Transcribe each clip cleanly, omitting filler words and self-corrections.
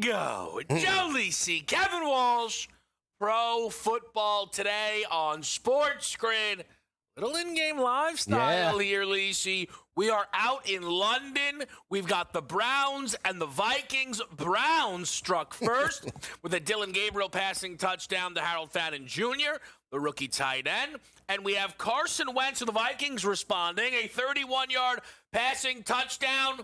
go. Joe Lisi, Kevin Walsh, Pro Football today on SportsGrid. Little in-game lifestyle here, Lisi. We are out in London. We've got the Browns and the Vikings. Browns struck first with a Dylan Gabriel passing touchdown to Harold Fannin Jr., the rookie tight end. And we have Carson Wentz of the Vikings responding, a 31-yard passing touchdown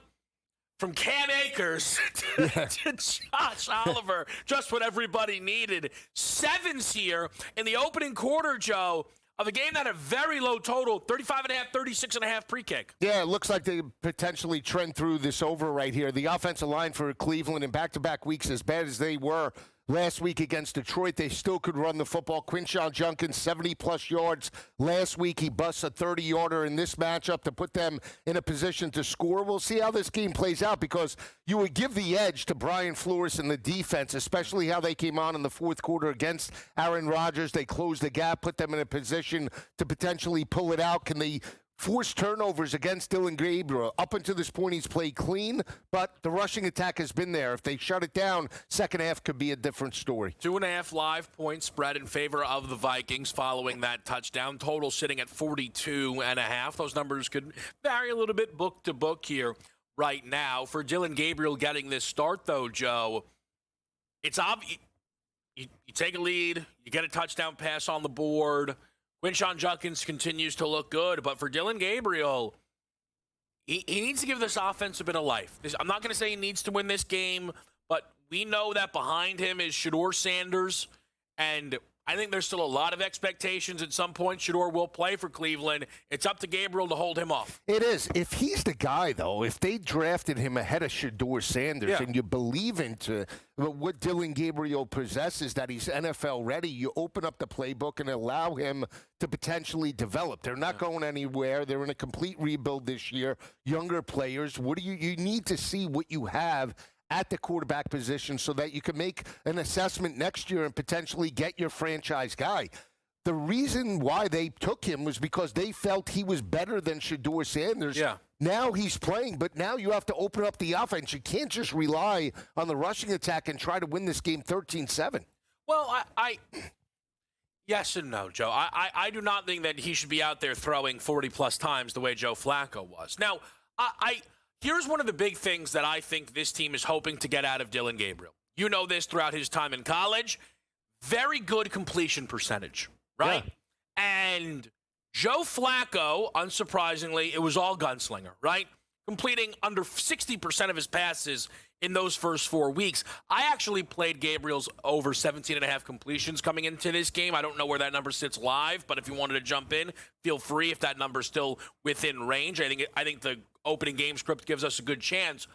from Cam Akers to Josh Oliver, just what everybody needed. Sevens here in the opening quarter, Joe, of a game that had a very low total, 35.5, 36.5 pre-kick. Yeah, it looks like they potentially trend through this over right here. The offensive line for Cleveland in back-to-back weeks, as bad as they were last week against Detroit, they still could run the football. Quinshon Judkins, 70-plus yards. Last week, he busts a 30-yarder in this matchup to put them in a position to score. We'll see how this game plays out because you would give the edge to Brian Flores and the defense, especially how they came on in the fourth quarter against Aaron Rodgers. They closed the gap, put them in a position to potentially pull it out. Can they force turnovers against Dylan Gabriel? Up until this point, he's played clean, but the rushing attack has been there. If they shut it down, second half could be a different story. 2.5 live point spread in favor of the Vikings following that touchdown. Total sitting at 42.5. Those numbers could vary a little bit book to book here right now. For Dylan Gabriel getting this start, though, Joe, it's obvious. You take a lead, you get a touchdown pass on the board. Quinshon Judkins continues to look good, but for Dylan Gabriel, he needs to give this offense a bit of life. I'm not going to say he needs to win this game, but we know that behind him is Shedeur Sanders, and I think there's still a lot of expectations. At some point, Shedeur will play for Cleveland. It's up to Gabriel to hold him off. It is. If he's the guy, though, if they drafted him ahead of Shedeur Sanders and you believe into what Dylan Gabriel possesses, that he's NFL ready, you open up the playbook and allow him to potentially develop. They're not going anywhere. They're in a complete rebuild this year. Younger players. You need to see what you have at the quarterback position so that you can make an assessment next year and potentially get your franchise guy. The reason why they took him was because they felt he was better than Shedeur Sanders. Yeah. Now he's playing, but now you have to open up the offense. You can't just rely on the rushing attack and try to win this game 13-7. Well, yes and no, Joe. I do not think that he should be out there throwing 40-plus times the way Joe Flacco was. Now, here's one of the big things that I think this team is hoping to get out of Dylan Gabriel. You know this throughout his time in college. Very good completion percentage, right? Yeah. And Joe Flacco, unsurprisingly, it was all gunslinger, right? Completing under 60% of his passes in those first 4 weeks. I actually played Gabriel's over 17.5 completions coming into this game. I don't know where that number sits live, but if you wanted to jump in, feel free if that number's still within range. I think the opening game script gives us a good chance.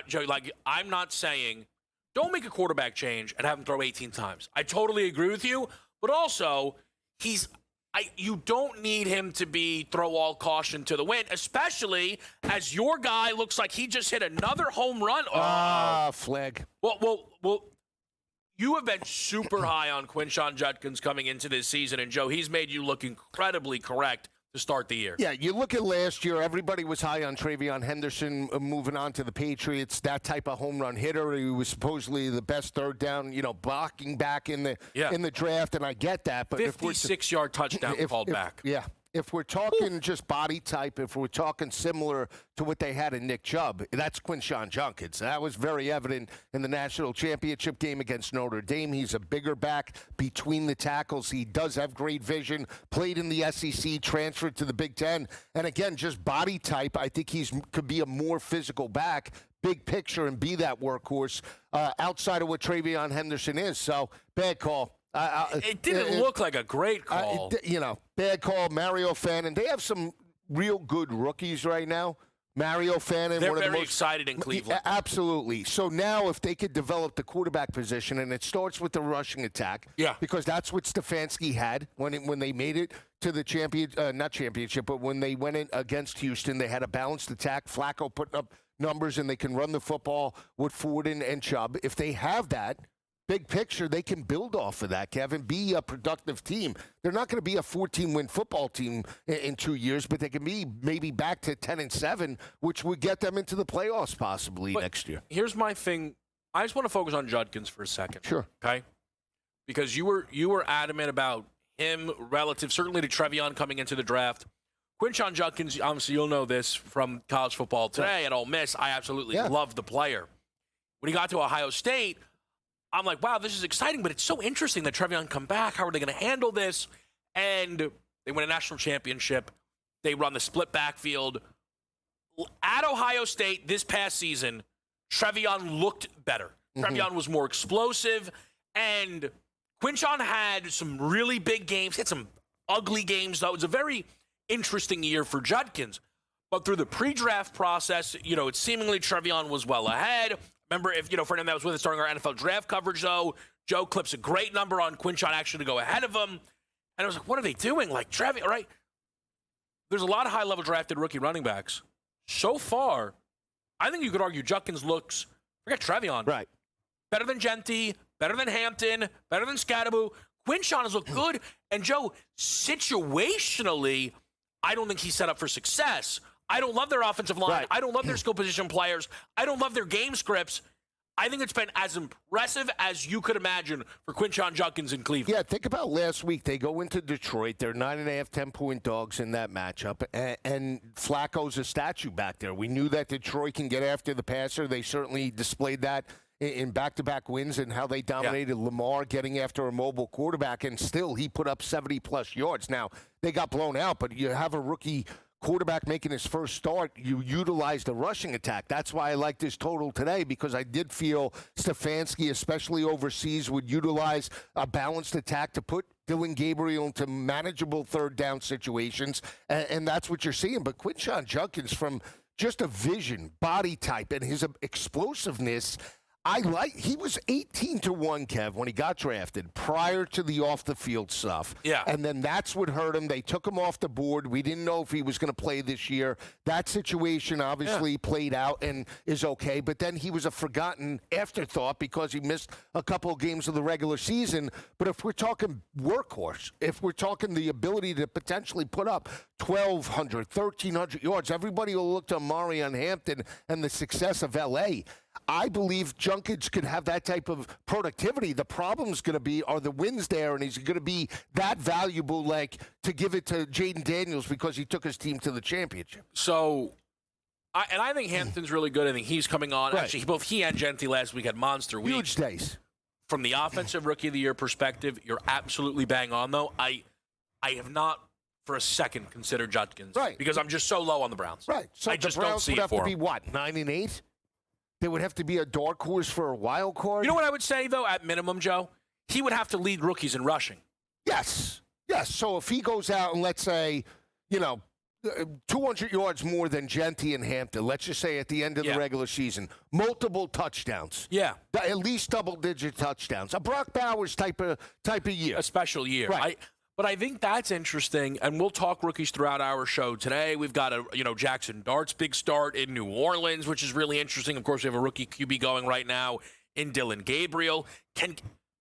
Joe, I'm not saying don't make a quarterback change and have him throw 18 times. I totally agree with you, but also you don't need him to be throw all caution to the wind, especially as your guy looks like he just hit another home run. Flag. Well, you have been super high on Quinshon Judkins coming into this season, and Joe, he's made you look incredibly correct to start the year. Yeah, you look at last year, everybody was high on Travion Henderson moving on to the Patriots, that type of home run hitter. He was supposedly the best third down, blocking back in the draft, and I get that. But 56-yard touchdown called back. Yeah. If we're talking just body type, if we're talking similar to what they had in Nick Chubb, that's Quinshon Judkins. That was very evident in the national championship game against Notre Dame. He's a bigger back between the tackles. He does have great vision, played in the SEC, transferred to the Big Ten. And again, just body type, I think could be a more physical back, big picture, and be that workhorse outside of what Travion Henderson is. So, bad call. It didn't look like a great call. Bad call. Mario Fannin. They have some real good rookies right now. Mario Fannin. They're very excited in Cleveland. Absolutely. So now if they could develop the quarterback position, and it starts with the rushing attack, because that's what Stefanski had when they made it to the not championship, but when they went in against Houston, they had a balanced attack. Flacco putting up numbers, and they can run the football with Ford and Chubb. If they have that, big picture, they can build off of that, Kevin, be a productive team. They're not going to be a 14-win football team in 2 years, but they can be maybe back to 10-7, which would get them into the playoffs possibly next year. Here's my thing I just want to focus on Judkins for a second. Sure. Okay? Because you were adamant about him relative, certainly to Trevion coming into the draft. Quinshon Judkins, obviously you'll know this from college football today at Ole Miss. I absolutely love the player. When he got to Ohio State, I'm like, wow, this is exciting, but it's so interesting that Trevion come back. How are they going to handle this? And they win a national championship. They run the split backfield. At Ohio State this past season, Trevion looked better. Trevion was more explosive, and Quinshon had some really big games, had some ugly games, though. It was a very interesting year for Judkins. But through the pre-draft process, it seemingly Trevion was well ahead. Remember, for anyone that was with us during our NFL draft coverage, though, Joe clips a great number on Quinshon actually to go ahead of him. And I was like, what are they doing? Like, Trevion, right? There's a lot of high-level drafted rookie running backs. So far, I think you could argue Judkins looks, forget Trevion, right, better than Genty, better than Hampton, better than Scadaboo. Quinshon has looked good. And, Joe, situationally, I don't think he's set up for success. I don't love their offensive line. Right. I don't love their skill position players. I don't love their game scripts. I think it's been as impressive as you could imagine for Quinshon Judkins in Cleveland. Yeah, think about last week. They go into Detroit. They're 9.5, 10-point dogs in that matchup. And Flacco's a statue back there. We knew that Detroit can get after the passer. They certainly displayed that in back-to-back wins and how they dominated Lamar getting after a mobile quarterback. And still, he put up 70-plus yards. Now, they got blown out, but you have a rookie quarterback making his first start, you utilize the rushing attack. That's why I like this total today, because I did feel Stefanski, especially overseas, would utilize a balanced attack to put Dylan Gabriel into manageable third down situations, and that's what you're seeing. But Quinshon Judkins, from just a vision, body type, and his explosiveness, he was 18-1, Kev, when he got drafted prior to the off-the-field stuff. Yeah. And then that's what hurt him. They took him off the board. We didn't know if he was going to play this year. That situation obviously played out and is okay. But then he was a forgotten afterthought because he missed a couple of games of the regular season. But if we're talking workhorse, if we're talking the ability to potentially put up 1,200, 1,300 yards, everybody will look to Amari Hampton and the success of L.A., I believe Judkins could have that type of productivity. The problem's going to be, are the wins there, and he's going to be that valuable, like, to give it to Jaden Daniels because he took his team to the championship. So, I think Hampton's really good. I think he's coming on. Right. Actually, both he and Genty last week had monster weeks. Huge days. From the offensive rookie of the year perspective, you're absolutely bang on, though. I have not for a second considered Judkins. Right. Because I'm just so low on the Browns. Right. So I just the Browns don't see would it have for to be, him. what, 9-8? They would have to be a dark horse for a wild card? You know what I would say, though, at minimum, Joe? He would have to lead rookies in rushing. Yes. So if he goes out and, let's say, 200 yards more than Genty and Hampton, let's just say at the end of the regular season, multiple touchdowns. Yeah. At least double-digit touchdowns. A Brock Bowers type of year. A special year. Right. But I think that's interesting, and we'll talk rookies throughout our show today. We've got Jackson Dart's big start in New Orleans, which is really interesting. Of course, we have a rookie QB going right now in Dylan Gabriel.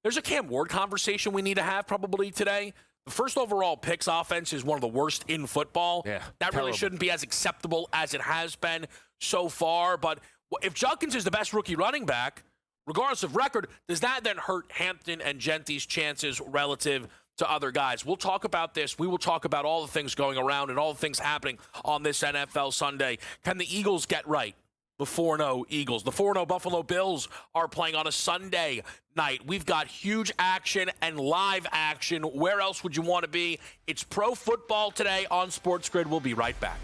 There's a Cam Ward conversation we need to have probably today. The first overall picks offense is one of the worst in football. Yeah, that terrible. really shouldn't be as acceptable as it has been so far. But if Judkins is the best rookie running back, regardless of record, does that then hurt Hampton and Genty's chances relative to other guys? We'll talk about this. We will talk about all the things going around and all the things happening on this NFL Sunday. Can the Eagles get right? The 4-0 Eagles. The 4-0 Buffalo Bills are playing on a Sunday night. We've got huge action and live action. Where else would you want to be? It's pro football today on SportsGrid. We'll be right back.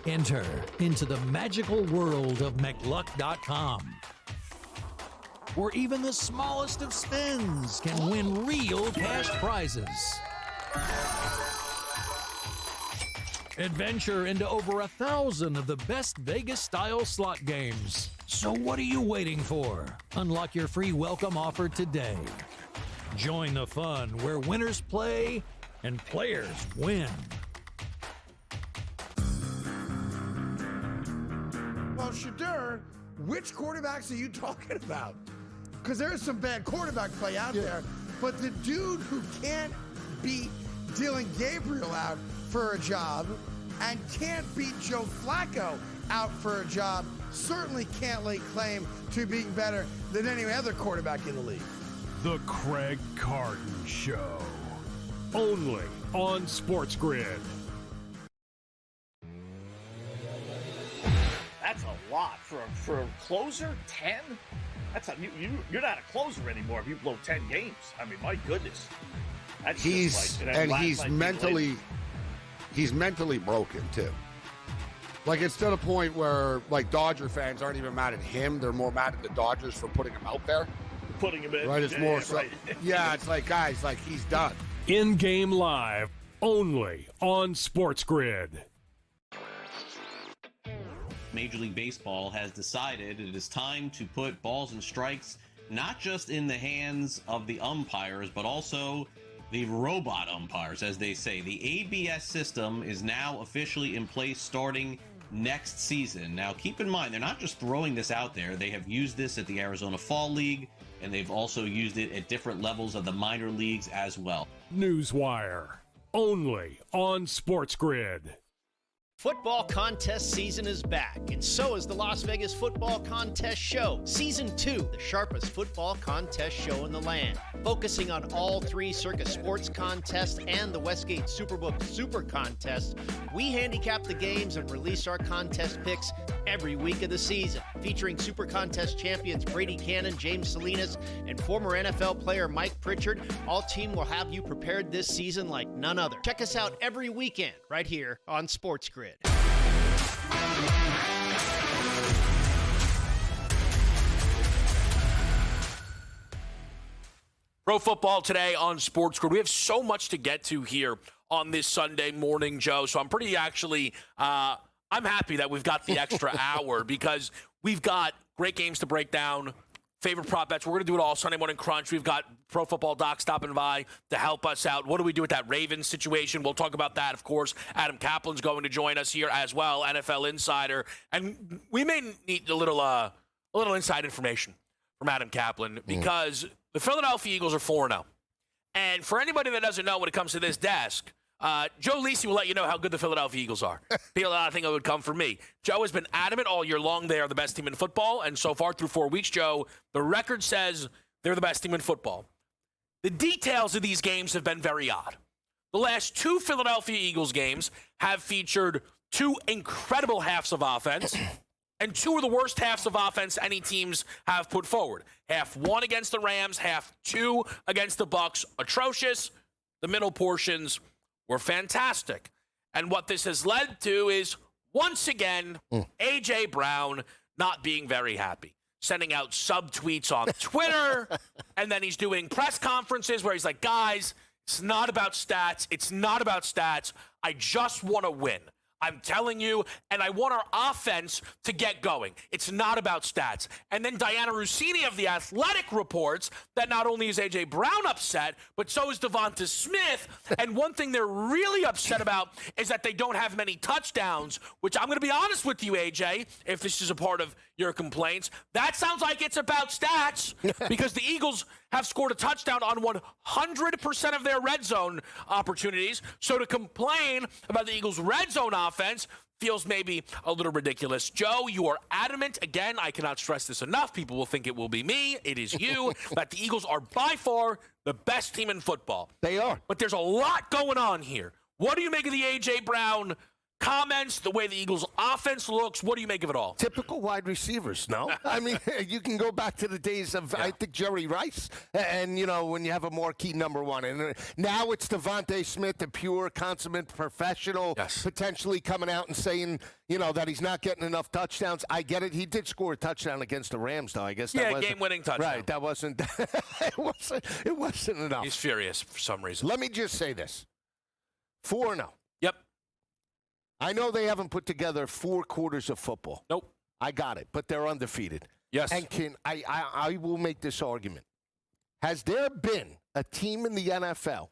Enter into the magical world of McLuck.com, where even the smallest of spins can win real cash prizes. Adventure into over 1,000 of the best Vegas-style slot games. So what are you waiting for? Unlock your free welcome offer today. Join the fun where winners play and players win. Well, Shadur, which quarterbacks are you talking about? Because there's some bad quarterback play out there, but the dude who can't beat Dylan Gabriel out for a job and can't beat Joe Flacco out for a job, certainly can't lay claim to being better than any other quarterback in the league. The Craig Carton Show. Only on SportsGrid. That's a lot for a closer. 10. You're not a closer anymore if you blow 10 games. I mean, my goodness. That's He's mentally broken too. Like, it's to the point where, like, Dodger fans aren't even mad at him; they're more mad at the Dodgers for putting him out there. Putting him in. Right? It's more so. Right. Yeah, it's like, guys, like, he's done. In-game live, only on SportsGrid. Major League Baseball has decided it is time to put balls and strikes not just in the hands of the umpires, but also the robot umpires, as they say. The ABS system is now officially in place starting next season. Now, keep in mind, they're not just throwing this out there. They have used this at the Arizona Fall League, and they've also used it at different levels of the minor leagues as well. Newswire, only on SportsGrid. Football contest season is back, and so is the Las Vegas Football Contest Show, Season 2, the sharpest football contest show in the land. Focusing on all three Circus Sports contests and the Westgate Superbook Super Contest, we handicap the games and release our contest picks every week of the season. Featuring Super Contest champions Brady Cannon, James Salinas, and former NFL player Mike Pritchard, all team will have you prepared this season like none other. Check us out every weekend right here on SportsGrid. Pro Football today on SportsGrid. We have so much to get to here on this Sunday morning, Joe. So I'm pretty I'm happy that we've got the extra hour because we've got great games to break down, favorite prop bets. We're going to do it all Sunday morning crunch. We've got Pro Football Doc stopping by to help us out. What do we do with that Ravens situation? We'll talk about that, of course. Adam Kaplan's going to join us here as well, NFL Insider. And we may need a little inside information from Adam Kaplan because the Philadelphia Eagles are 4-0. And for anybody that doesn't know when it comes to this desk, Joe Lisi will let you know how good the Philadelphia Eagles are. I think it would come from me. Joe has been adamant all year long they are the best team in football, and so far through 4 weeks, Joe, the record says they're the best team in football. The details of these games have been very odd. The last 2 Philadelphia Eagles games have featured 2 incredible halves of offense and 2 of the worst halves of offense any teams have put forward. Half 1 against the Rams, half 2 against the Bucs. Atrocious. The middle portions were fantastic. And what this has led to is, once again, A.J. Brown not being very happy, sending out subtweets on Twitter, and then he's doing press conferences where he's like, guys, it's not about stats. It's not about stats. I just want to win. I'm telling you, and I want our offense to get going. It's not about stats. And then Diana Rossini of The Athletic reports that not only is A.J. Brown upset, but so is Devonta Smith. And one thing they're really upset about is that they don't have many touchdowns, which I'm going to be honest with you, A.J., if this is a part of your complaints. That sounds like it's about stats because the Eagles have scored a touchdown on 100% of their red zone opportunities. So to complain about the Eagles' red zone offense feels maybe a little ridiculous. Joe, you are adamant. Again, I cannot stress this enough. People will think it will be me. It is you. That the Eagles are by far the best team in football. They are. But there's a lot going on here. What do you make of the A.J. Brown comments, the way the Eagles' offense looks? What do you make of it all? Typical wide receivers, no? I mean, you can go back to the days of, I think, Jerry Rice, and, you know, when you have a marquee number one. And now it's Devonta Smith, the pure, consummate professional, potentially coming out and saying, you know, that he's not getting enough touchdowns. I get it. He did score a touchdown against the Rams, though. I guess that was game-winning touchdown. Right, that wasn't, it wasn't enough. He's furious for some reason. Let me just say this. 4-0. Yep. I know they haven't put together 4 quarters of football. Nope. I got it, but they're undefeated. Yes. And I will make this argument. Has there been a team in the NFL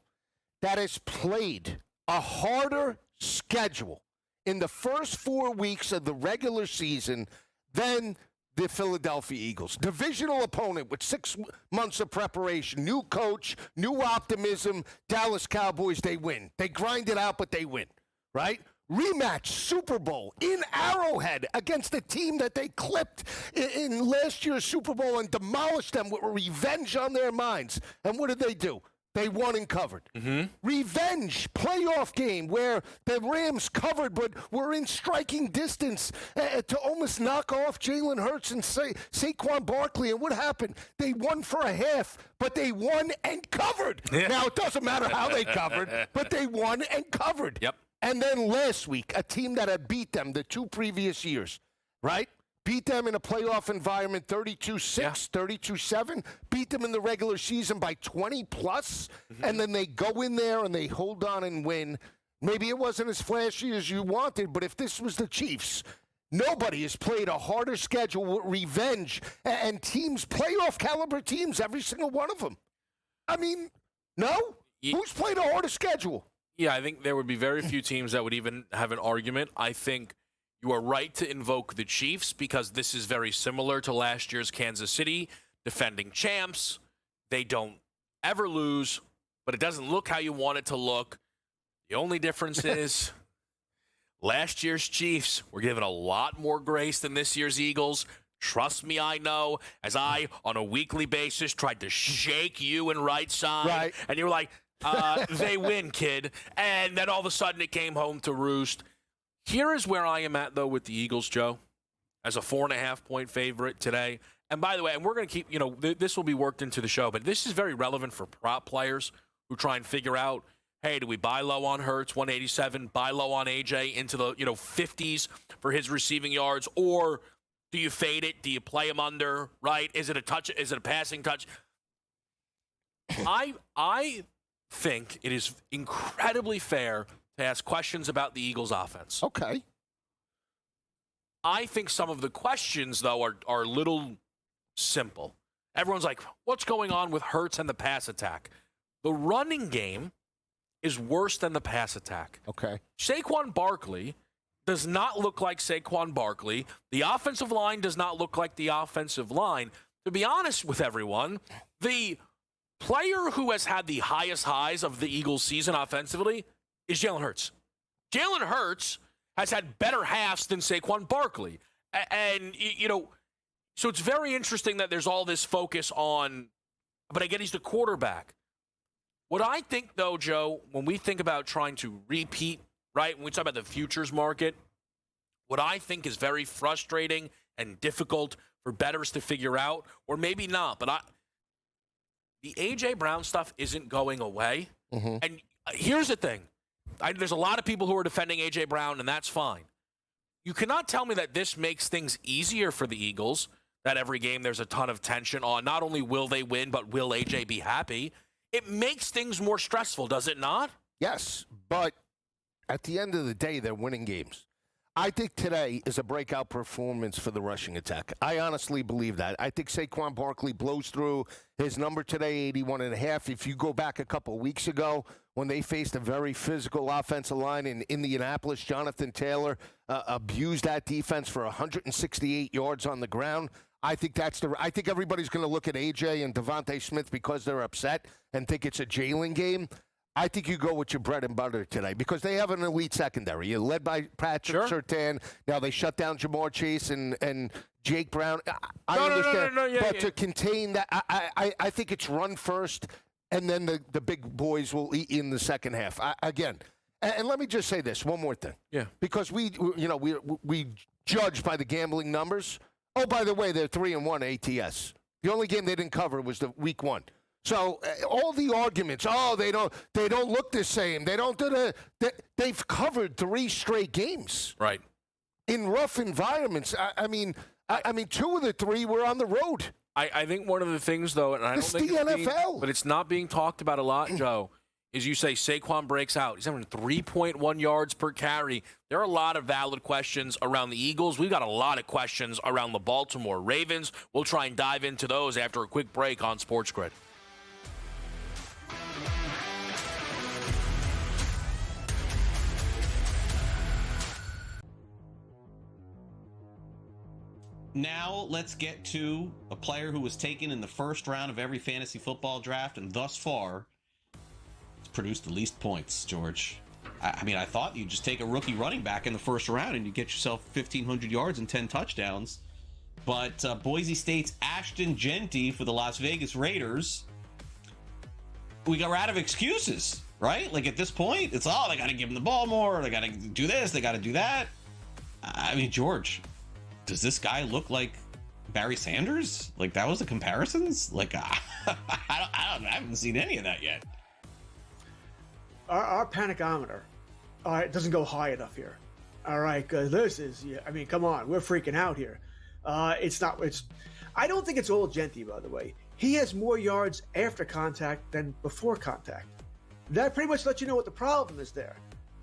that has played a harder schedule in the first 4 weeks of the regular season than the Philadelphia Eagles? Divisional opponent with 6 months of preparation, new coach, new optimism. Dallas Cowboys, they win. They grind it out, but they win, right? rematch Super Bowl in Arrowhead against a team that they clipped in last year's Super Bowl and demolished them with revenge on their minds. And what did they do? They won and covered. Revenge playoff game where the Rams covered but were in striking distance to almost knock off Jalen Hurts and Saquon Barkley. And what happened? They won for a half, but they won and covered. Now, it doesn't matter how they covered, but they won and covered. Yep. And then last week, a team that had beat them the 2 previous years, right? Beat them in a playoff environment 32-6, 32-7. Beat them in the regular season by 20+. And then they go in there and they hold on and win. Maybe it wasn't as flashy as you wanted, but if this was the Chiefs, nobody has played a harder schedule with revenge and teams, playoff caliber teams, every single one of them. I mean, no? Who's played a harder schedule? Yeah, I think there would be very few teams that would even have an argument. I think you are right to invoke the Chiefs because this is very similar to last year's Kansas City, defending champs. They don't ever lose, but it doesn't look how you want it to look. The only difference is last year's Chiefs were given a lot more grace than this year's Eagles. Trust me, I know, as I, on a weekly basis, tried to shake you in right side, Right. and you were like, they win, kid. And then all of a sudden it came home to roost. Here is where I am at, though, with the Eagles, Joe, as a 4.5-point favorite today. And by the way, and we're going to keep, this will be worked into the show, but this is very relevant for prop players who try and figure out, hey, do we buy low on Hurts, 187, buy low on AJ into the, 50s for his receiving yards, or do you fade it? Do you play him under, right? Is it a touch? Is it a passing touch? I think it is incredibly fair to ask questions about the Eagles' offense. Okay. I think some of the questions, though, are a little simple. Everyone's like, what's going on with Hurts and the pass attack? The running game is worse than the pass attack. Okay. Saquon Barkley does not look like Saquon Barkley. The offensive line does not look like the offensive line. To be honest with everyone, the player who has had the highest highs of the Eagles season offensively is Jalen Hurts. Jalen Hurts has had better halves than Saquon Barkley. And, so it's very interesting that there's all this focus on, but again, he's the quarterback. What I think, though, Joe, when we think about trying to repeat, right, when we talk about the futures market, what I think is very frustrating and difficult for bettors to figure out, or maybe not, but the A.J. Brown stuff isn't going away. And here's the thing. There's a lot of people who are defending A.J. Brown, and that's fine. You cannot tell me that this makes things easier for the Eagles, that every game there's a ton of tension on not only will they win, but will A.J. be happy. It makes things more stressful, does it not? Yes, but at the end of the day, they're winning games. I think today is a breakout performance for the rushing attack. I honestly believe that. I think Saquon Barkley blows through his number today, 81.5. If you go back a couple weeks ago when they faced a very physical offensive line in Indianapolis, Jonathan Taylor abused that defense for 168 yards on the ground. I think everybody's going to look at AJ and Devontae Smith because they're upset and think it's a Jalen game. I think you go with your bread and butter today because they have an elite secondary. You're led by Patrick Surtain. Now they shut down Jamar Chase and Jake Brown. I understand. But to contain that, I think it's run first, and then the big boys will eat in the second half. Again, and let me just say this, one more thing. Yeah. Because we judge by the gambling numbers. Oh, by the way, they're 3-1 ATS. The only game they didn't cover was the week 1. So all the arguments, they don't look the same. They've covered 3 straight games. Right. In rough environments. I mean, 2 of the 3 were on the road. I think one of the things, though, and I don't think it's the NFL. But it's not being talked about a lot, Joe, is you say Saquon breaks out. He's having 3.1 yards per carry. There are a lot of valid questions around the Eagles. We've got a lot of questions around the Baltimore Ravens. We'll try and dive into those after a quick break on SportsGrid. Now let's get to a player who was taken in the first round of every fantasy football draft, and thus far, it's produced the least points, George. I mean, I thought you'd just take a rookie running back in the first round and you get yourself 1,500 yards and 10 touchdowns. But Boise State's Ashton Genty for the Las Vegas Raiders, we got out of excuses, right? Like at this point, it's they got to give him the ball more. They got to do this. They got to do that. I mean, George, does this guy look like Barry Sanders? Like that was the comparisons? Like I haven't seen any of that yet. Our panicometer, all right, doesn't go high enough here. All right, because this is, I mean, come on, we're freaking out here. I don't think it's all Genty, by the way. He has more yards after contact than before contact. That pretty much lets you know what the problem is there.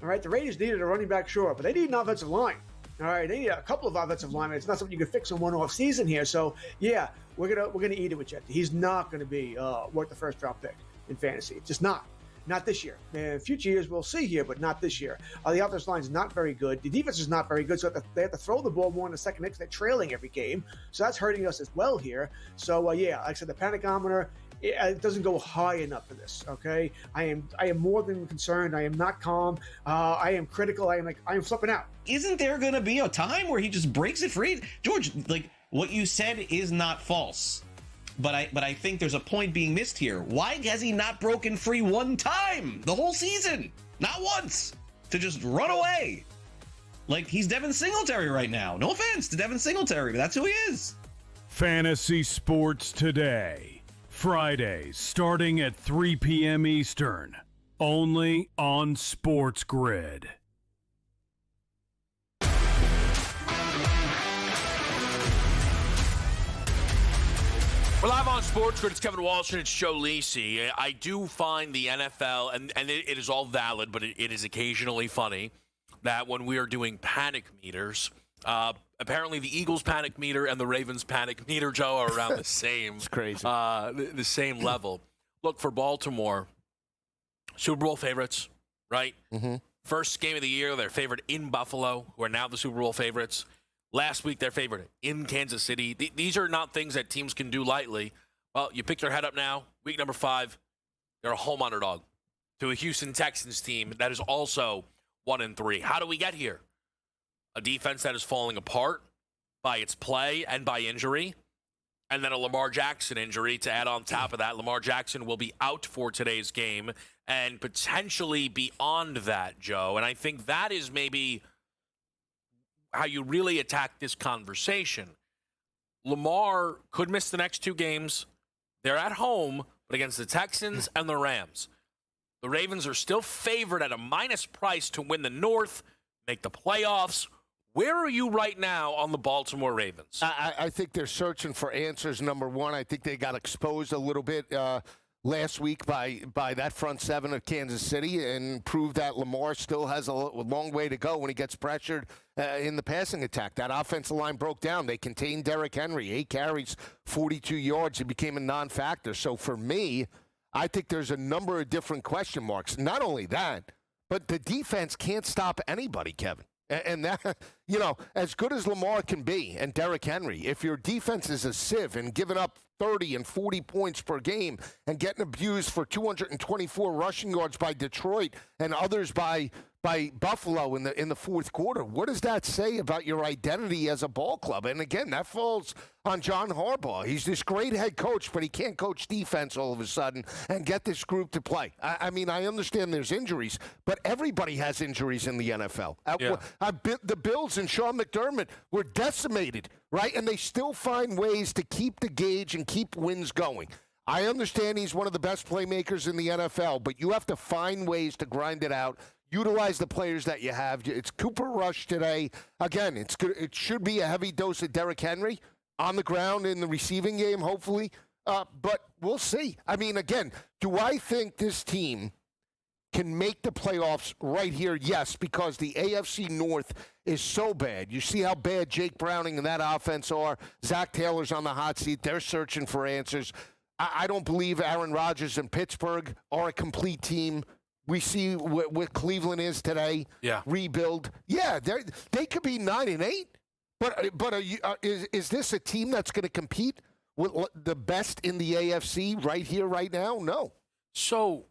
All right, the Raiders needed a running back, sure, but they need an offensive line. All right, they need a couple of offensive linemen. It's not something you can fix in one off season here. So yeah, we're gonna eat it with Genty. He's not gonna be worth the first round pick in fantasy. It's just not. Not this year. In future years, we'll see here, but not this year. The offensive line is not very good. The defense is not very good, so they have to throw the ball more in the second because they're trailing every game. So that's hurting us as well here. So, yeah, like I said, the panicometer, it doesn't go high enough for this, okay? I am more than concerned. I am not calm. I am critical. I am flipping out. Isn't there going to be a time where he just breaks it free? George, like, what you said is not false. But I think there's a point being missed here. Why has he not broken free one time the whole season? Not once. To just run away. Like he's Devin Singletary right now. No offense to Devin Singletary, but that's who he is. Fantasy Sports Today. Fridays starting at 3 p.m. Eastern. Only on SportsGrid. We're live on SportsGrid. It's Kevin Walsh and it's Joe Lisi. I do find the NFL, and it is all valid, but it is occasionally funny that when we are doing panic meters, apparently the Eagles panic meter and the Ravens panic meter, Joe, are around the same. It's crazy. The same level. Look, for Baltimore, Super Bowl favorites, right? Mm-hmm. First game of the year, they're favored in Buffalo, who are now the Super Bowl favorites. Last week, they're favored in Kansas City. These are not things that teams can do lightly. Well, you pick your head up now. Week number 5, they're a home underdog to a Houston Texans team that is also 1-3. How do we get here? A defense that is falling apart by its play and by injury, and then a Lamar Jackson injury to add on top of that. Lamar Jackson will be out for today's game and potentially beyond that, Joe. And I think that is maybe how you really attack this conversation. Lamar could miss the next 2 games. They're at home, but against the Texans and the Rams. The Ravens are still favored at a minus price to win the North, make the playoffs. Where are you right now on the Baltimore Ravens? I think they're searching for answers, number one. I think they got exposed a little bit last week by that front seven of Kansas City and proved that Lamar still has a long way to go when he gets pressured in the passing attack. That offensive line broke down. They contained Derrick Henry. 8 carries, 42 yards. It became a non-factor. So for me, I think there's a number of different question marks. Not only that, but the defense can't stop anybody, Kevin. And that, as good as Lamar can be and Derrick Henry, if your defense is a sieve and giving up 30 and 40 points per game and getting abused for 224 rushing yards by Detroit and others by Buffalo in the fourth quarter, what does that say about your identity as a ball club? And again, that falls on John Harbaugh. He's this great head coach, but he can't coach defense all of a sudden and get this group to play. I mean, I understand there's injuries, but everybody has injuries in the NFL. Yeah. The Bills and Sean McDermott were decimated, right? And they still find ways to keep the gauge and keep wins going. I understand he's one of the best playmakers in the NFL, but you have to find ways to grind it out. Utilize the players that you have. It's Cooper Rush today. Again, it should be a heavy dose of Derrick Henry on the ground in the receiving game, hopefully. But we'll see. I mean, again, do I think this team can make the playoffs right here? Yes, because the AFC North is so bad. You see how bad Jake Browning and that offense are. Zach Taylor's on the hot seat. They're searching for answers. I don't believe Aaron Rodgers and Pittsburgh are a complete team. We see what Cleveland is today. Yeah. Rebuild. Yeah, they could be 9-8. But is this a team that's going to compete with the best in the AFC right here, right now? No. So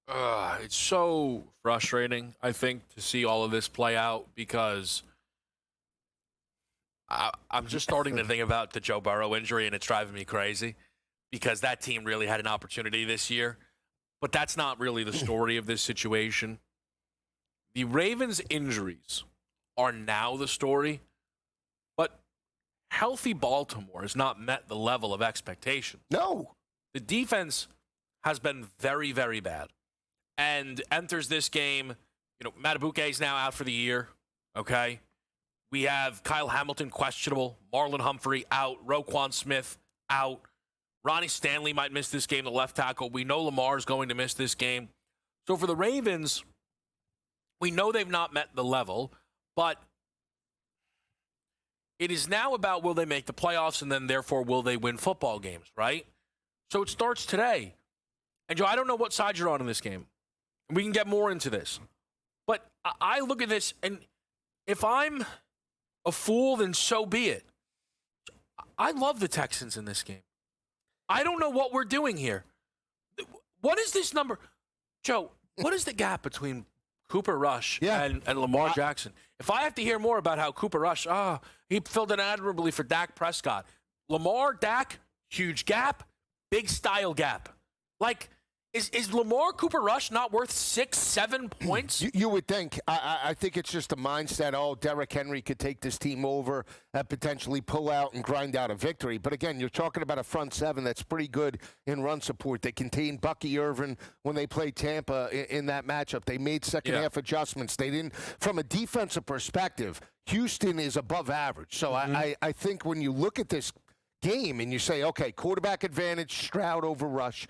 It's so frustrating, I think, to see all of this play out because I'm just starting to think about the Joe Burrow injury, and it's driving me crazy because that team really had an opportunity this year. But that's not really the story of this situation. The Ravens' injuries are now the story, but healthy Baltimore has not met the level of expectation. No. The defense has been very, very bad and enters this game. Matabuke is now out for the year, okay? We have Kyle Hamilton questionable, Marlon Humphrey out, Roquan Smith out. Ronnie Stanley might miss this game, the left tackle. We know Lamar is going to miss this game. So for the Ravens, we know they've not met the level, but it is now about will they make the playoffs and then therefore will they win football games, right? So it starts today. And Joe, I don't know what side you're on in this game. We can get more into this. But I look at this, and if I'm a fool, then so be it. I love the Texans in this game. I don't know what we're doing here. What is this number? Joe, what is the gap between Cooper Rush and Lamar Jackson? If I have to hear more about how Cooper Rush, he filled in admirably for Dak Prescott. Lamar, Dak, huge gap, big style gap. Like, is Lamar Cooper Rush not worth 6-7 points? You would think. I think it's just a mindset. Oh, Derrick Henry could take this team over and potentially pull out and grind out a victory. But again, you're talking about a front seven that's pretty good in run support. They contained Bucky Irvin when they played Tampa in that matchup. They made second half adjustments. They didn't. From a defensive perspective, Houston is above average. So I think when you look at this game and you say, okay, quarterback advantage, Stroud over Rush.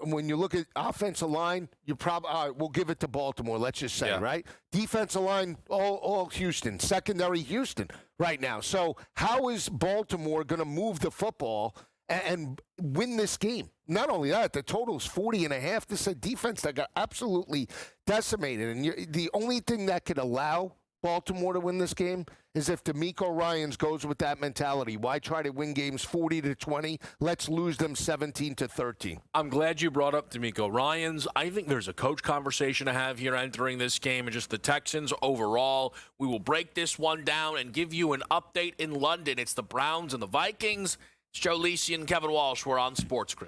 When you look at offensive line, you probably we'll give it to Baltimore. Let's just say, right? Defensive line, all Houston. Secondary, Houston right now. So how is Baltimore going to move the football and win this game? Not only that, the total is 40.5. This is a defense that got absolutely decimated. And the only thing that could allow Baltimore to win this game is if DeMeco Ryans goes with that mentality. Why try to win games 40-20? Let's lose them 17-13. I'm glad you brought up DeMeco Ryans. I think there's a coach conversation to have here entering this game and just the Texans overall. We will break this one down and give you an update in London. It's the Browns and the Vikings. It's Joe Lisi and Kevin Walsh. We're on SportsGrid.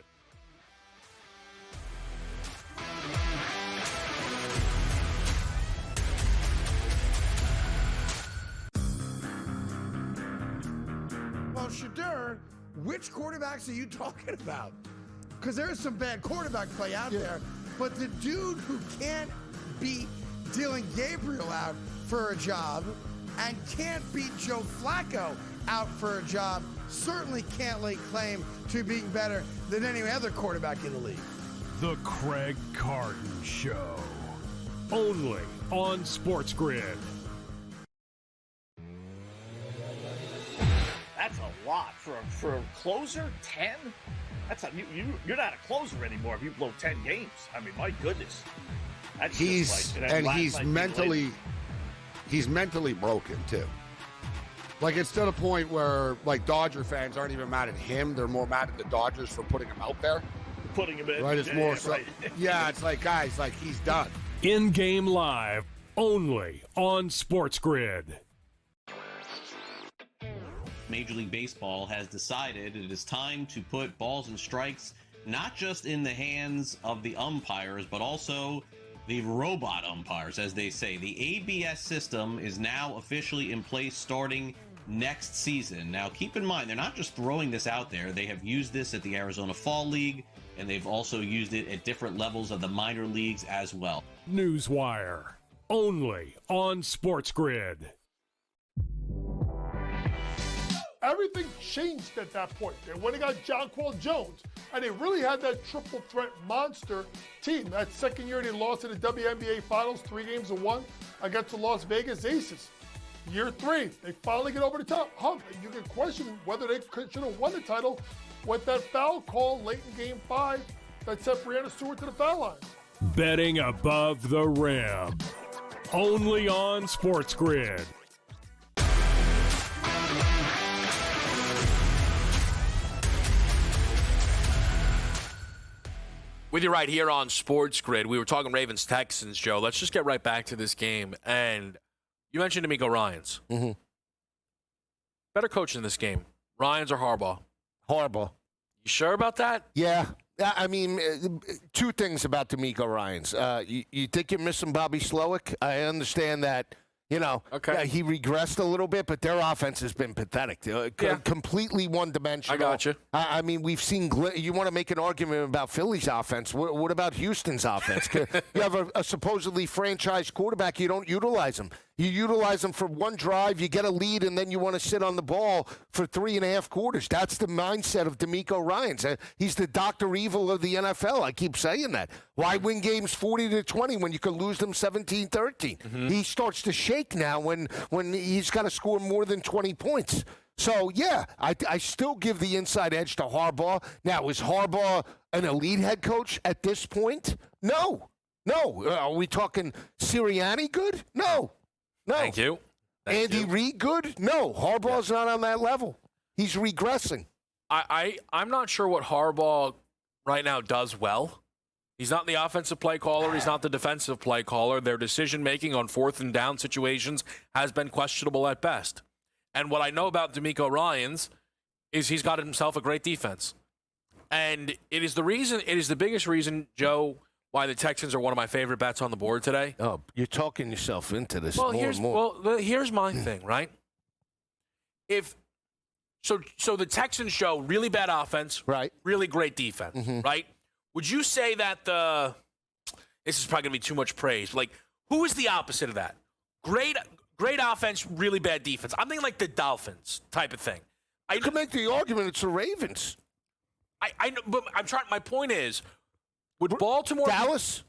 Well, Shadur, which quarterbacks are you talking about? Because there is some bad quarterback play out there, but the dude who can't beat Dylan Gabriel out for a job and can't beat Joe Flacco out for a job certainly can't lay claim to being better than any other quarterback in the league. The Craig Carton Show. Only on SportsGrid. That's a lot for a closer. 10. You're not a closer anymore if you blow 10 games. I mean, my goodness. That's he's mentally broken too. Like, it's to the point where like Dodger fans aren't even mad at him; they're more mad at the Dodgers for putting him out there. Putting him in. Right? It's more so. Right. Yeah, it's like, guys, like, he's done. In-game live, only on SportsGrid. Major League Baseball has decided it is time to put balls and strikes not just in the hands of the umpires, but also the robot umpires, as they say. The ABS system is now officially in place starting next season. Now, keep in mind, they're not just throwing this out there. They have used this at the Arizona Fall League, and they've also used it at different levels of the minor leagues as well. Newswire, only on SportsGrid. Everything changed at that point. They went and got Jonquil Jones, and they really had that triple threat monster team. That second year they lost in the WNBA Finals, 3-1 against the Las Vegas Aces. Year 3, they finally get over the top hump. You can question whether they should have won the title with that foul call late in Game 5 that sent Breanna Stewart to the foul line. Betting above the rim, only on SportsGrid. With you right here on Sports Grid. We were talking Ravens-Texans, Joe. Let's just get right back to this game. And you mentioned D'Amico Ryans. Mm-hmm. Better coach in this game, Ryans or Harbaugh? Harbaugh. You sure about that? Yeah. I mean, two things about D'Amico Ryans. You think you're missing Bobby Slowick? I understand that. He regressed a little bit, but their offense has been pathetic. Completely one-dimensional. I got you. I mean, we've seen you want to make an argument about Philly's offense. What about Houston's offense? You have a supposedly franchise quarterback. You don't utilize him. You utilize him for one drive, you get a lead, and then you want to sit on the ball for 3.5 quarters. That's the mindset of D'Amico Ryans. He's the Dr. Evil of the NFL. I keep saying that. Why win games 40-20 when you can lose them 17-13? Mm-hmm. He starts to shake now when he's got to score more than 20 points. So, yeah, I still give the inside edge to Harbaugh. Now, is Harbaugh an elite head coach at this point? No. Are we talking Sirianni good? No. Thank you. Andy Reid good? No. Harbaugh's not on that level. He's regressing. I'm not sure what Harbaugh right now does well. He's not the offensive play caller. He's not the defensive play caller. Their decision-making on 4th and down situations has been questionable at best. And what I know about D'Amico Ryans is he's got himself a great defense. And it is the biggest reason, Joe, why the Texans are one of my favorite bets on the board today. Oh, you're talking yourself into this here's my thing, right? So the Texans show really bad offense, right? Really great defense, right? Would you say that this is probably going to be too much praise. Like, who is the opposite of that? Great offense, really bad defense. I'm thinking like the Dolphins type of thing. I could make the argument it's the Ravens. I know, but I'm trying. My point is, would Baltimore Dallas?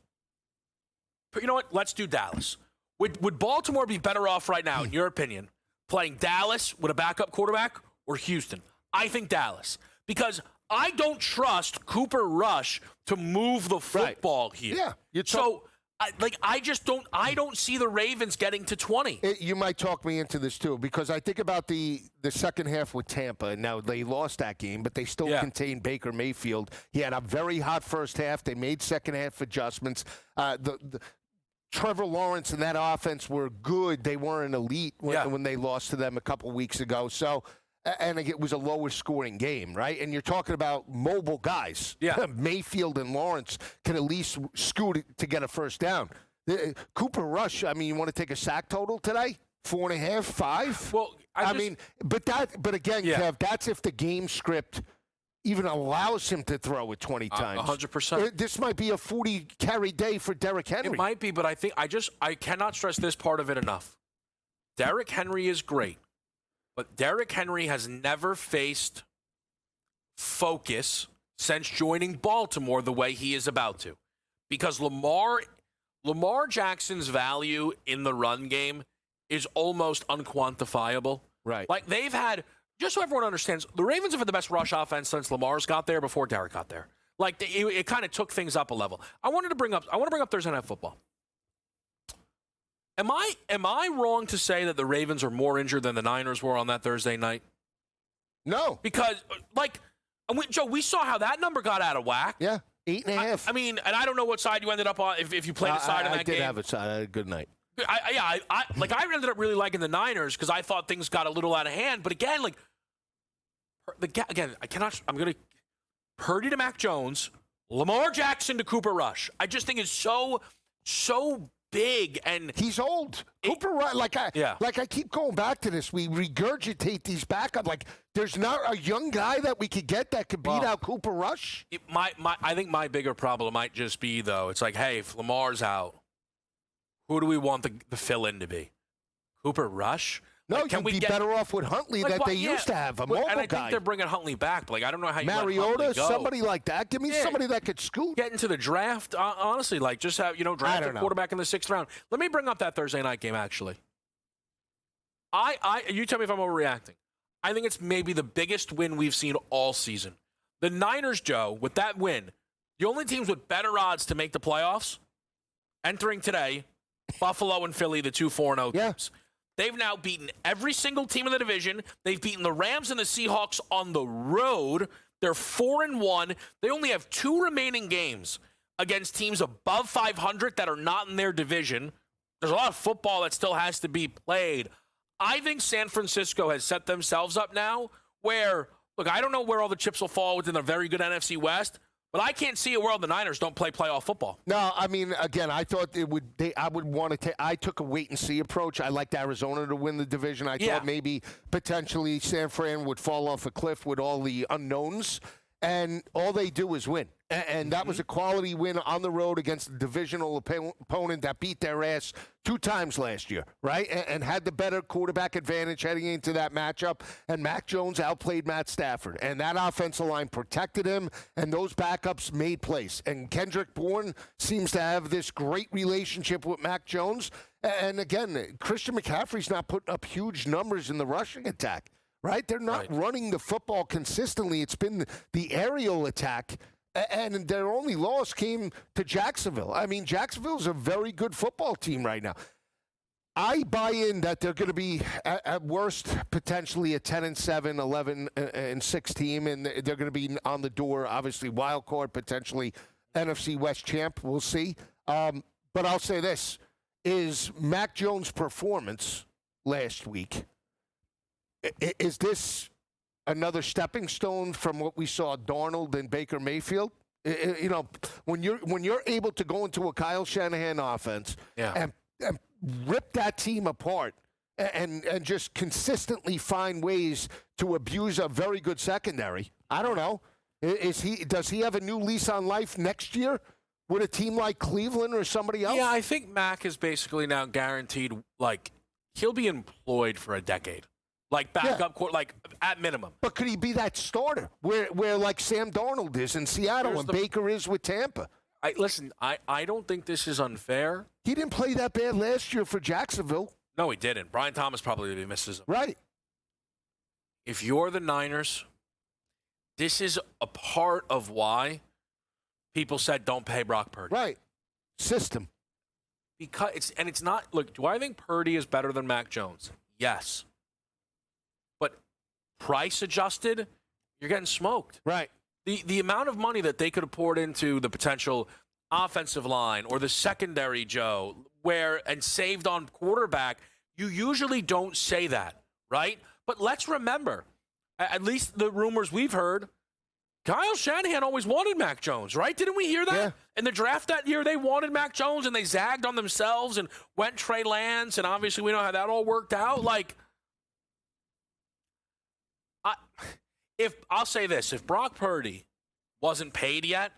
You know what? Let's do Dallas. Would Baltimore be better off right now, in your opinion, playing Dallas with a backup quarterback or Houston? I think Dallas, because I don't trust Cooper Rush to move the football here. Yeah. I don't see the Ravens getting to 20. You might talk me into this too, because I think about the second half with Tampa, and now they lost that game, but they still contained Baker Mayfield. He had a very hot first half. They made second half adjustments. Trevor Lawrence and that offense were good. They weren't elite when they lost to them a couple weeks ago. So. And it was a lower scoring game, right? And you're talking about mobile guys. Yeah. Mayfield and Lawrence can at least scoot to get a first down. Cooper Rush, I mean, you want to take a sack total today? 4.5, 5? Well, but again, Kev, that's if the game script even allows him to throw it 20 times. 100%. This might be a 40-carry day for Derrick Henry. It might be, but I cannot stress this part of it enough. Derrick Henry is great. But Derrick Henry has never faced focus since joining Baltimore the way he is about to. Because Lamar Jackson's value in the run game is almost unquantifiable. Right. Like they've had, just so everyone understands, the Ravens have had the best rush offense since Lamar's got there before Derrick got there. Like it kind of took things up a level. I want to bring up Thursday Night Football. Am I wrong to say that the Ravens are more injured than the Niners were on that Thursday night? No. Because, Joe, we saw how that number got out of whack. Yeah, 8.5. I mean, and I don't know what side you ended up on, if you played a side in that game. I did have a side. I had a good night. I ended up really liking the Niners because I thought things got a little out of hand. But again, I'm going to Purdy to Mac Jones, Lamar Jackson to Cooper Rush. I just think it's so big, and he's old. Cooper Rush, I keep going back to this. We regurgitate these backup. Like, there's not a young guy that we could get that could beat out Cooper Rush. I think my bigger problem might just be, though, it's like, hey, if Lamar's out, who do we want the fill-in to be? Cooper Rush? No, you'd be better off with Huntley they used to have, a mobile guy. And I think they're bringing Huntley back, but I don't know how you Mariota, somebody like that. Give me somebody that could scoot. Get into the draft, honestly, just have, draft a quarterback in the 6th round. Let me bring up that Thursday night game, actually. You tell me if I'm overreacting. I think it's maybe the biggest win we've seen all season. The Niners, Joe, with that win, the only teams with better odds to make the playoffs entering today, Buffalo and Philly, the 2 4-0 teams. They've now beaten every single team in the division. They've beaten the Rams and the Seahawks on the road. They're 4-1. They only have 2 remaining games. against teams above 500 that are not in their division. There's a lot of football that still has to be played. I think San Francisco has set themselves up now where, look, I don't know where all the chips will fall within a very good NFC West, but I can't see a world the Niners don't play playoff football. No, I mean, again, I thought it would. I would want to take. I took a wait and see approach. I liked Arizona to win the division. I thought maybe potentially San Fran would fall off a cliff with all the unknowns, and all they do is win. And that was a quality win on the road against a divisional opponent that beat their ass 2 times last year, right? And had the better quarterback advantage heading into that matchup. And Mac Jones outplayed Matt Stafford. And that offensive line protected him, and those backups made plays. And Kendrick Bourne seems to have this great relationship with Mac Jones. And again, Christian McCaffrey's not putting up huge numbers in the rushing attack, right? They're not running the football consistently. It's been the aerial attack. And their only loss came to Jacksonville. I mean, Jacksonville's a very good football team right now. I buy in that they're going to be, at worst, potentially a 10-7, 11-6 team, and they're going to be on the door, obviously, wild card, potentially NFC West champ. We'll see. But I'll say this, is Mac Jones' performance last week, is this another stepping stone from what we saw Darnold and Baker Mayfield? You know, when you're able to go into a Kyle Shanahan offense and rip that team apart and just consistently find ways to abuse a very good secondary, I don't know. Does he have a new lease on life next year with a team like Cleveland or somebody else? Yeah, I think Mac is basically now guaranteed, like, he'll be employed for a decade. Like backup court, like at minimum. But could he be that starter where like Sam Darnold is in Seattle and Baker is with Tampa? I don't think this is unfair. He didn't play that bad last year for Jacksonville. No, he didn't. Brian Thomas probably misses him. Right. If you're the Niners, this is a part of why people said don't pay Brock Purdy. Right. System. Because it's not, look, do I think Purdy is better than Mac Jones? Yes. But price adjusted, you're getting smoked. Right. The amount of money that they could have poured into the potential offensive line or the secondary, Joe, and saved on quarterback, you usually don't say that, right? But let's remember, at least the rumors we've heard, Kyle Shanahan always wanted Mac Jones, right? Didn't we hear that? Yeah. In the draft that year, they wanted Mac Jones, and they zagged on themselves and went Trey Lance, and obviously we know how that all worked out. Like, I'll say this, if Brock Purdy wasn't paid yet,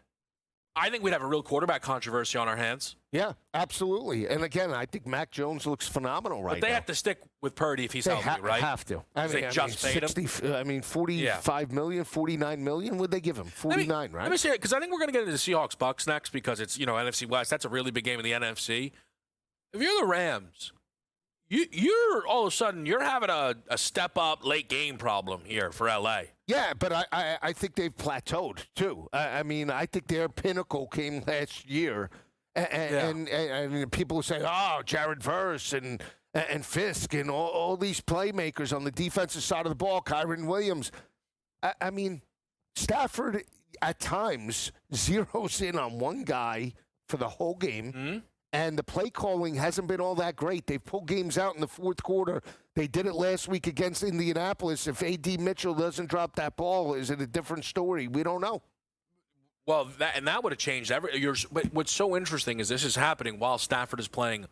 I think we'd have a real quarterback controversy on our hands. Yeah, absolutely. And again, I think Mac Jones looks phenomenal right now. But they have to stick with Purdy if he's healthy, right? They have to. They just paid him. 45 million, 49 million. Would they give him? 49, right? Let me say it, because I think we're going to get into the Seahawks-Bucks next because it's, NFC West. That's a really big game in the NFC. If you're the Rams, you're all of a sudden, you're having a step-up late game problem here for L.A. Yeah, but I think they've plateaued, too. I mean, I think their pinnacle came last year. And people say, Jared Verse and Fisk and all these playmakers on the defensive side of the ball, Kyron Williams. I mean, Stafford at times zeroes in on one guy for the whole game, and the play calling hasn't been all that great. They've pulled games out in the fourth quarter. They did it last week against Indianapolis. If A.D. Mitchell doesn't drop that ball, is it a different story? We don't know. Well, that would have changed everything. But what's so interesting is this is happening while Stafford is playing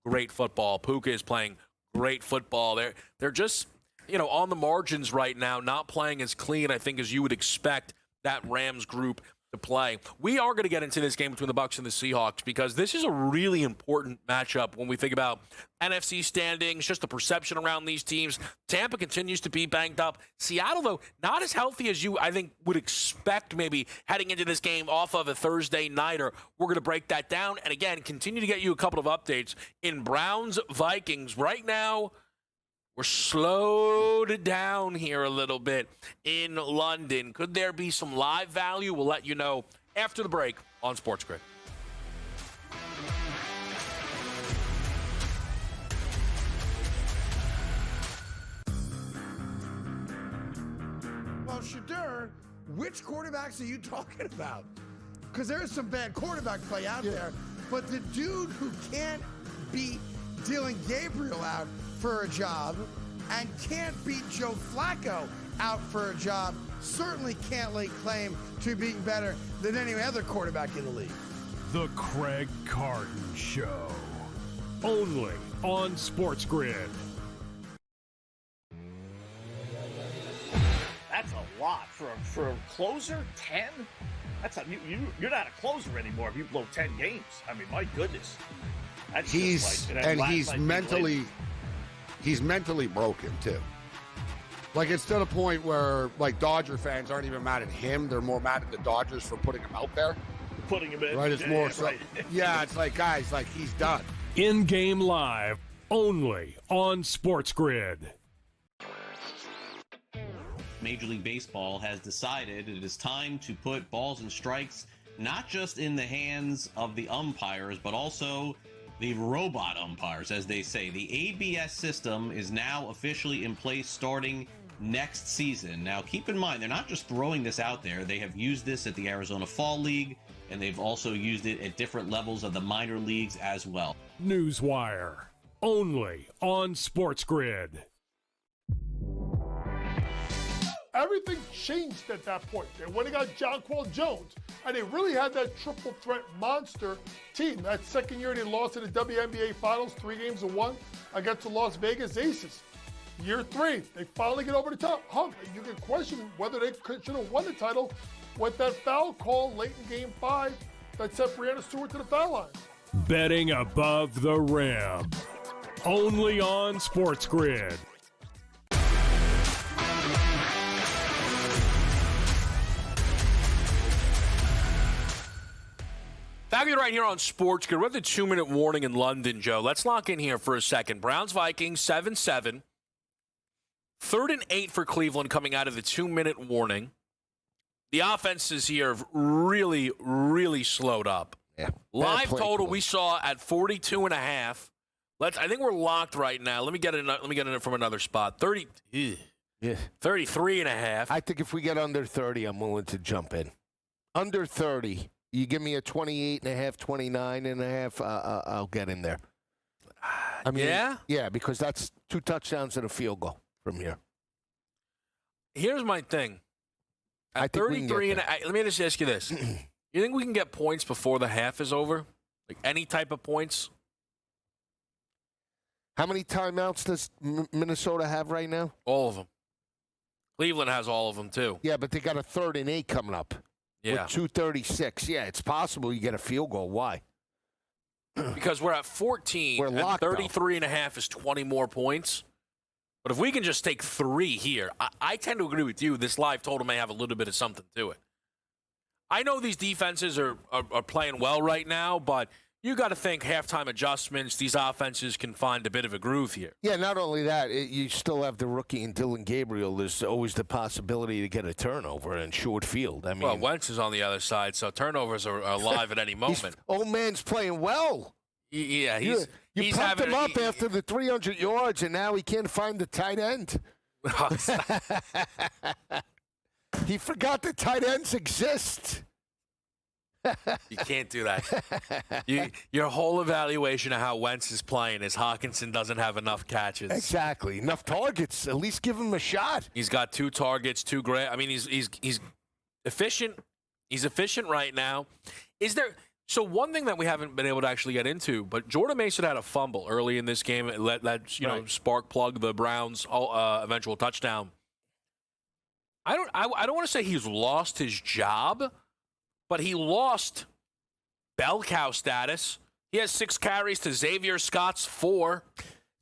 great football. Puka is playing great football. They're just, on the margins right now, not playing as clean, I think, as you would expect that Rams group to play. We are going to get into this game between the Bucs and the Seahawks because this is a really important matchup when we think about NFC standings, just the perception around these teams. Tampa continues to be banged up. Seattle, though, not as healthy as you, I think, would expect maybe heading into this game off of a Thursday nighter. We're going to break that down and, again, continue to get you a couple of updates in Browns-Vikings. Right now, we're slowed down here a little bit in London. Could there be some live value? We'll let you know after the break on SportsGrid. Well, Shadur, which quarterbacks are you talking about? because there's some bad quarterback play out there. But the dude who can't beat Dylan Gabriel out for a job and can't beat Joe Flacco out for a job certainly can't lay claim to being better than any other quarterback in the league. The Craig Carton Show. Only on SportsGrid. That's a lot for a closer. 10. That's you're not a closer anymore if you blow 10 games. I mean, my goodness. That's He's mentally broken too. Like, it's to the point where, like, Dodger fans aren't even mad at him. They're more mad at the Dodgers for putting him out there. Putting him in. Right? It's more so. Right. Yeah, it's like, guys, like, he's done. In-game live, only on SportsGrid. Major League Baseball has decided it is time to put balls and strikes not just in the hands of the umpires, but also the robot umpires, as they say. The ABS system is now officially in place starting next season. Now, keep in mind, they're not just throwing this out there. They have used this at the Arizona Fall League, and they've also used it at different levels of the minor leagues as well. Newswire, only on SportsGrid. Everything changed at that point. They went and got Jonquel Jones, and they really had that triple threat monster team. That second year they lost in the WNBA Finals, 3-1 against the Las Vegas Aces. Year 3, they finally get over the top hump. You can question whether they should have won the title with that foul call late in Game 5 that sent Breanna Stewart to the foul line. Betting above the rim, only on SportsGrid. Back with you right here on SportsGrid. We're at the 2-minute warning in London, Joe. Let's lock in here for a second. Browns-Vikings, 7-7. 3rd and 8 for Cleveland coming out of the 2-minute warning. The offenses here have really, really slowed up. Yeah. Live total we saw at 42.5. I think we're locked right now. Let me get it from another spot. 33.5. I think if we get under 30, I'm willing to jump in. Under 30. You give me a 28.5, 29.5, I'll get in there. I mean, yeah, because that's 2 touchdowns and a field goal from here. Here's my thing. At 33 and let me just ask you this. You think we can get points before the half is over? Like any type of points? How many timeouts does Minnesota have right now? All of them. Cleveland has all of them, too. Yeah, but they got a 3rd and 8 coming up. Yeah. With 2:36. Yeah, it's possible you get a field goal. Why? Because we're at 14. We're locked, 33.5 is 20 more points. But if we can just take 3 here, I tend to agree with you. This live total may have a little bit of something to it. I know these defenses are playing well right now, but you got to think halftime adjustments. These offenses can find a bit of a groove here. Yeah, not only that, you still have the rookie in Dylan Gabriel. There's always the possibility to get a turnover in short field. I mean, well, Wentz is on the other side, so turnovers are alive at any moment. Old man's playing well. Yeah, you pumped him up after the 300 yards, and now he can't find the tight end. He forgot the tight ends exist. You can't do that. Your whole evaluation of how Wentz is playing is Hawkinson doesn't have enough catches. Exactly. Enough targets. At least give him a shot. He's got 2 targets, 2 great. I mean, he's efficient. He's efficient right now. So one thing that we haven't been able to actually get into, but Jordan Mason had a fumble early in this game. That spark plug the Browns' eventual touchdown. I don't want to say he's lost his job, but he lost bell cow status. He has 6 carries to Xavier Scott's 4.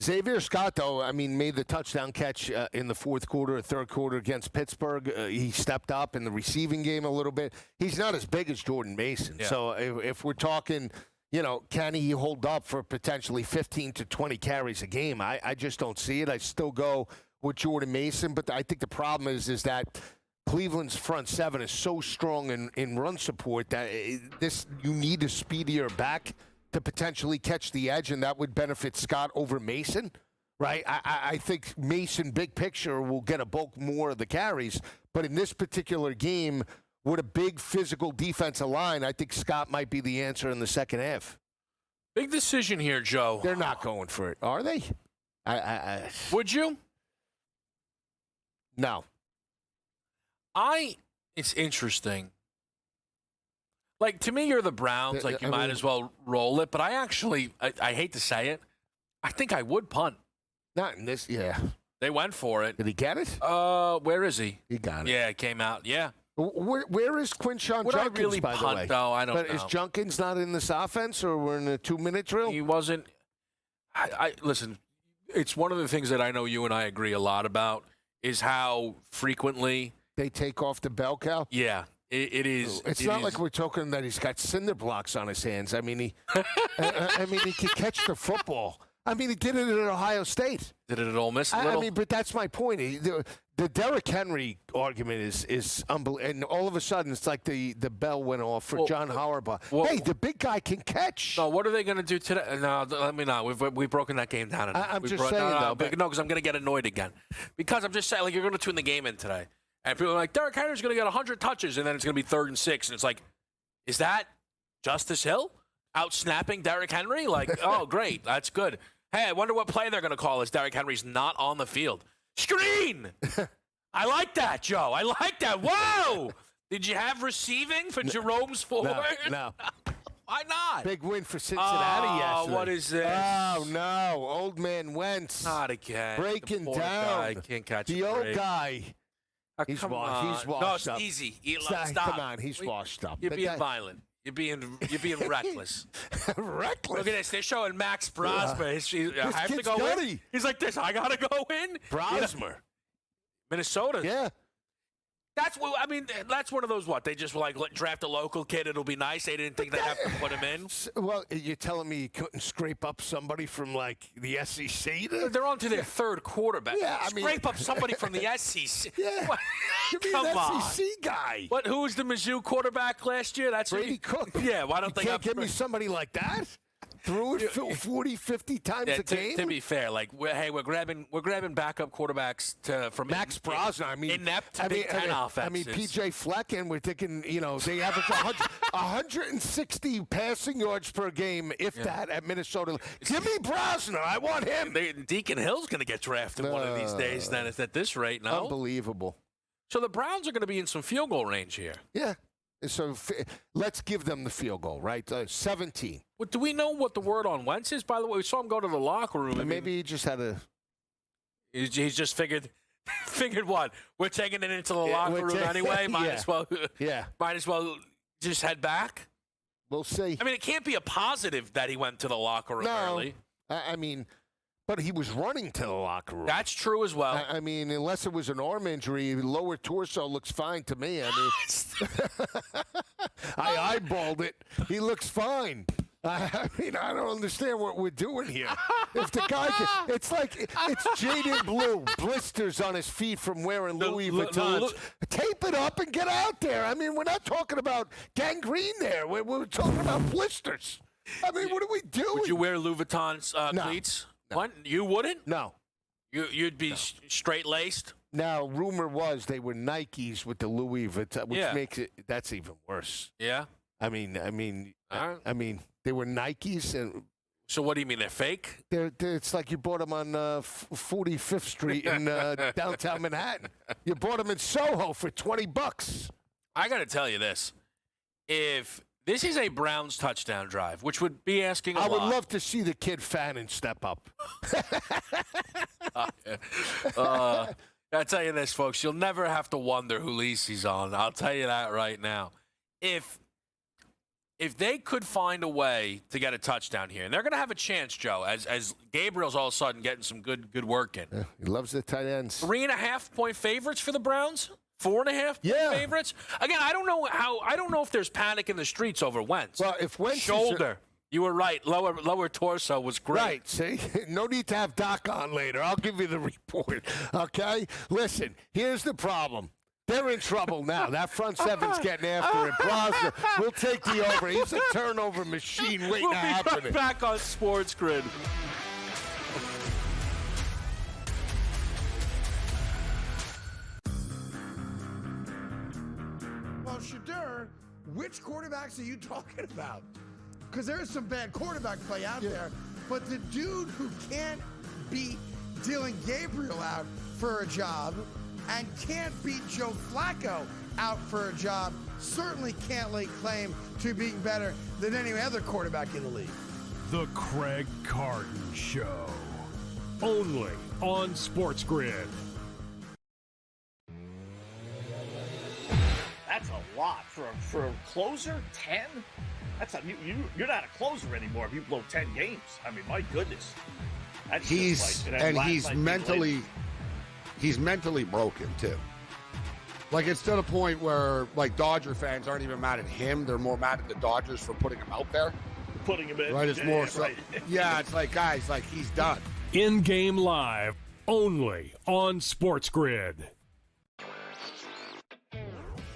Xavier Scott, though, I mean, made the touchdown catch in the 4th quarter or 3rd quarter against Pittsburgh. He stepped up in the receiving game a little bit. He's not as big as Jordan Mason. Yeah. So if we're talking, can he hold up for potentially 15 to 20 carries a game? I just don't see it. I still go with Jordan Mason, but I think the problem is that Cleveland's front 7 is so strong in run support that you need a speedier back to potentially catch the edge, and that would benefit Scott over Mason, right? I think Mason, big picture, will get a bulk more of the carries. But in this particular game, with a big physical defensive line, I think Scott might be the answer in the second half. Big decision here, Joe. They're not going for it, are they? Would you? No. It's interesting. Like, to me, you're the Browns. Like, you might as well roll it. But I hate to say it, I think I would punt. Not in this, yeah. They went for it. Did he get it? Where is he? He got it. Yeah, it came out. Yeah. Where is Quinshawn Would Junkins, I really by punt, the way? though? I don't know. But is Junkins not in this offense, or we're in a 2-minute drill? He wasn't. Listen, it's one of the things that I know you and I agree a lot about is how frequently they take off the bell cow. Yeah, it is. It's not like we're talking that he's got cinder blocks on his hands. I mean, he can catch the football. I mean, he did it at Ohio State. Did it at Ole Miss? I mean, but that's my point. The Derrick Henry argument is unbelievable. And all of a sudden, it's like the bell went off for John Harbaugh. Hey, the big guy can catch. No, what are they going to do today? No, let me know. We've broken that game down. I'm just saying, though. Because I'm going to get annoyed again. Because I'm just saying, like, you're going to tune the game in today. And people are like, Derrick Henry's going to get 100 touches, and then it's going to be 3rd and 6. And it's like, is that Justice Hill out snapping Derrick Henry? Like, oh, great. That's good. Hey, I wonder what play they're going to call as Derrick Henry's not on the field. Screen! I like that, Joe. I like that. Whoa! Did you have receiving for Jerome's forward? No. Why not? Big win for Cincinnati yesterday. What is this? Oh, no. Old man Wentz. Not again. Breaking down. Guy can't catch the old guy. He's washed no, it's up. easy. Stop. Come on. He's washed up. You're being violent. You're being reckless. Reckless. Look at this. They're showing Max Brosmer. I have to go in. He's like this. I got to go in. Brosmer. Minnesota. Yeah. That's one of those, they just draft a local kid, it'll be nice. They didn't think they'd have to put him in. Well, you're telling me you couldn't scrape up somebody from, the SEC? They're on to their 3rd quarterback. Yeah, scrape up somebody from the SEC. Yeah. Give me an SEC guy. Who was the Mizzou quarterback last year? That's Brady Cook. Yeah, why don't they give me somebody like that? Threw it 40, 50 times a game? To be fair, we're grabbing backup quarterbacks from Max Brosner. Inept Big Ten offenses. P.J. Fleck, and we're thinking, they average 160 passing yards per game, if that, at Minnesota. Give me Brosner. I want him. Deacon Hill's going to get drafted one of these days. Then it's at this rate, no? Unbelievable. So the Browns are going to be in some field goal range here. Yeah. So let's give them the field goal, right? 17. Well, do we know what the word on Wentz is? By the way, we saw him go to the locker room. Maybe he just had a. He's just figured what? We're taking it into the locker room anyway. Might as well. Yeah. Might as well just head back. We'll see. It can't be a positive that he went to the locker room early. But he was running to the locker room. That's true as well. Unless it was an arm injury, lower torso looks fine to me. I eyeballed it. He looks fine. I don't understand what we're doing here. If the guy it's Jaden Blue, blisters on his feet from wearing Louis Vuittons. Tape it up and get out there. We're not talking about gangrene there. We're talking about blisters. What are we doing? Would you wear Louis Vuitton's cleats? No. What? You wouldn't? No. You'd be straight-laced? Now, rumor was they were Nikes with the Louis Vuitton, which makes that's even worse. Yeah? They were Nikes. And so what do you mean, they're fake? It's like you bought them on 45th Street in downtown Manhattan. You bought them in Soho for $20. I got to tell you this. If this is a Browns touchdown drive, which would be asking a lot. I would love to see the kid Fannin step up. I'll tell you this, folks. You'll never have to wonder who Lisi's on. I'll tell you that right now. If they could find a way to get a touchdown here, and they're going to have a chance, Joe, as Gabriel's all of a sudden getting some good work in. Yeah, he loves the tight ends. 3.5-point favorites for the Browns? 4.5 favorites? Again, I don't know if there's panic in the streets over Wentz. Well, if Wentz shoulder. You were right. Lower torso was great. Right, see? No need to have Doc on later. I'll give you the report, okay? Listen, here's the problem. They're in trouble now. That front seven's getting after it. Brosner will take the over. He's a turnover machine waiting to happen. We'll be right back on SportsGrid. Well, Shadur, which quarterbacks are you talking about? Because there's some bad quarterback play out there, but the dude who can't beat Dylan Gabriel out for a job and can't beat Joe Flacco out for a job certainly can't lay claim to being better than any other quarterback in the league. The Craig Carton Show. Only on SportsGrid. That's a lot for a closer. 10. You're not a closer anymore if you blow 10 games. I mean, my goodness. That's He's mentally broken too. Like, it's to the point where, like, Dodger fans aren't even mad at him. They're more mad at the Dodgers for putting him out there. Putting him in. Right? It's more so. Right. Yeah, it's like, guys, like, he's done. In-game live, only on SportsGrid.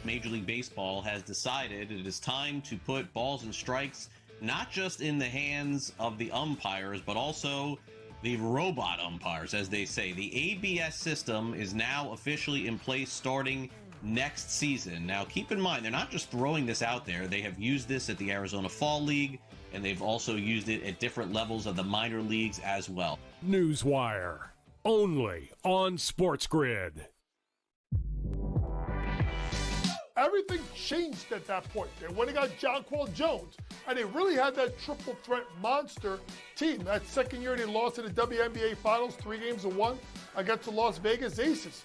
Major League Baseball has decided it is time to put balls and strikes not just in the hands of the umpires, but also the robot umpires, as they say. The ABS system is now officially in place starting next season. Now, keep in mind, they're not just throwing this out there. They have used this at the Arizona Fall League, and they've also used it at different levels of the minor leagues as well. Newswire, only on SportsGrid. Everything changed at that point. They went and got Jonquel Jones, and they really had that triple threat monster team. That second year they lost in the WNBA Finals, 3-1 against the Las Vegas Aces.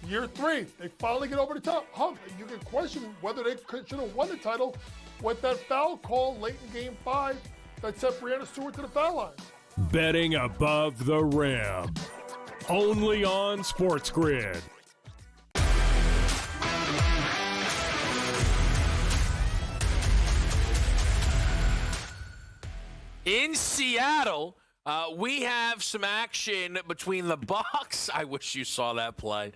Year 3, they finally get over the top hump. You can question whether they should have won the title with that foul call late in Game 5 that sent Breanna Stewart to the foul line. Betting above the rim, only on SportsGrid. In Seattle, we have some action between the Bucs. I wish you saw that play.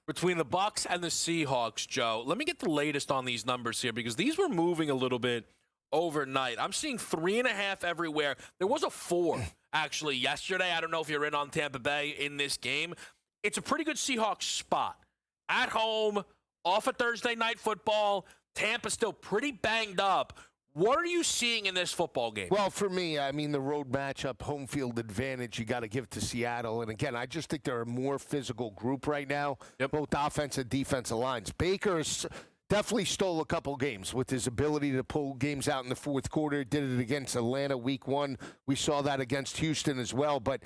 Between the Bucs and the Seahawks, Joe. Let me get the latest on these numbers here because these were moving a little bit overnight. I'm seeing 3.5 everywhere. There was a 4 actually yesterday. I don't know if you're in on Tampa Bay in this game. It's a pretty good Seahawks spot. At home, off of Thursday Night Football. Tampa's still pretty banged up. What are you seeing in this football game? Well, for me, I mean, the road matchup, home field advantage, you got to give to Seattle. And again, I just think they're a more physical group right now, both offensive and defensive lines. Baker's definitely stole a couple games with his ability to pull games out in the fourth quarter. Did it against Atlanta week 1. We saw that against Houston as well. But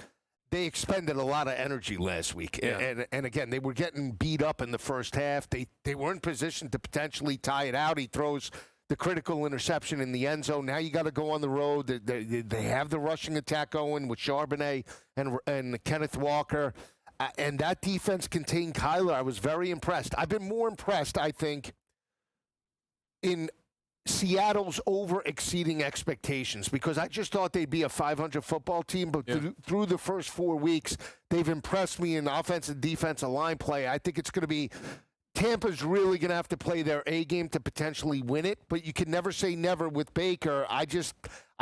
they expended a lot of energy last week. Yeah. And again, they were getting beat up in the first half. They were in position to potentially tie it out. He throws the critical interception in the end zone. Now you got to go on the road. They have the rushing attack going with Charbonnet and Kenneth Walker. And that defense contained Kyler. I was very impressed. I've been more impressed, I think, in Seattle's over-exceeding expectations because I just thought they'd be a 500 football team. But through the first 4 weeks, they've impressed me in offensive and defensive line play. I think it's going to be Tampa's really going to have to play their A game to potentially win it, but you can never say never with Baker. I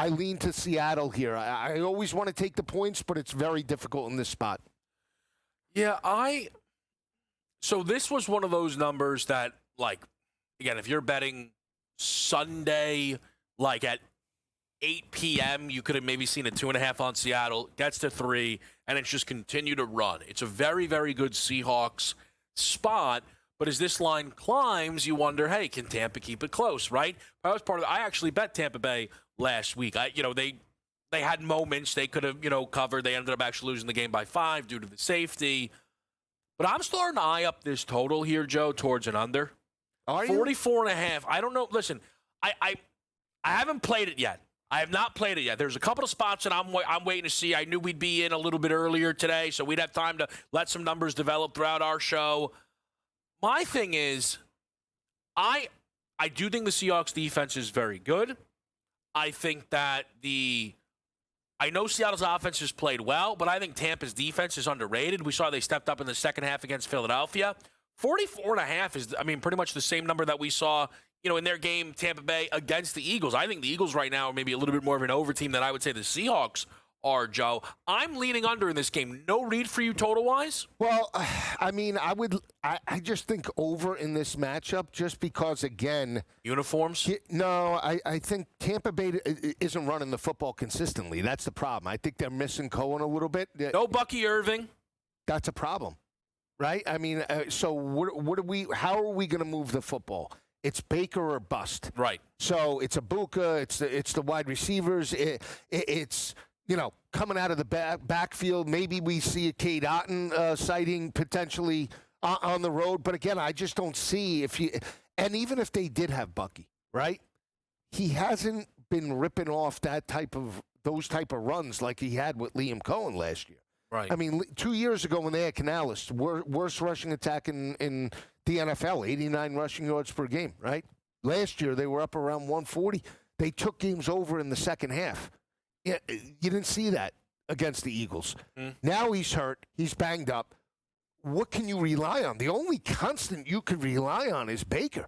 lean to Seattle here. I always want to take the points, but it's very difficult in this spot. Yeah, so this was one of those numbers that, like, again, if you're betting Sunday, like at 8 p.m., you could have maybe seen a 2.5 on Seattle, gets to 3, and it's just continue to run. It's a very, very good Seahawks spot. But as this line climbs, you wonder, hey, can Tampa keep it close, right? I was I actually bet Tampa Bay last week. They had moments they could have, covered. They ended up actually losing the game by 5 due to the safety. But I'm starting to eye up this total here, Joe, towards an under. Are you? 44.5. I don't know. Listen, I haven't played it yet. I have not played it yet. There's a couple of spots that I'm waiting to see. I knew we'd be in a little bit earlier today, so we'd have time to let some numbers develop throughout our show. My thing is, I do think the Seahawks defense is very good. I think that I know Seattle's offense has played well, but I think Tampa's defense is underrated. We saw they stepped up in the second half against Philadelphia. 44.5 is, pretty much the same number that we saw, in their game, Tampa Bay, against the Eagles. I think the Eagles right now are maybe a little bit more of an over team than I would say the Seahawks are, Joe. I'm leaning under in this game. No read for you total-wise? Well, I mean, I just think over in this matchup just because, again. Uniforms? No, I think Tampa Bay isn't running the football consistently. That's the problem. I think they're missing Cohen a little bit. No Bucky Irving. That's a problem, right? I mean, so how are we going to move the football? It's Baker or bust. Right. So it's Ibuka, it's the wide receivers, it's coming out of the backfield. Maybe we see a Cade Otton sighting potentially on the road. But again, I just don't see and even if they did have Bucky, right? He hasn't been ripping off those type of runs like he had with Liam Cohen last year. Right. I mean, 2 years ago when they had Canales, worst rushing attack in the NFL, 89 rushing yards per game, right? Last year they were up around 140. They took games over in the second half. Yeah, you didn't see that against the Eagles. Now he's hurt. He's banged up. What can you rely on? The only constant you could rely on is Baker.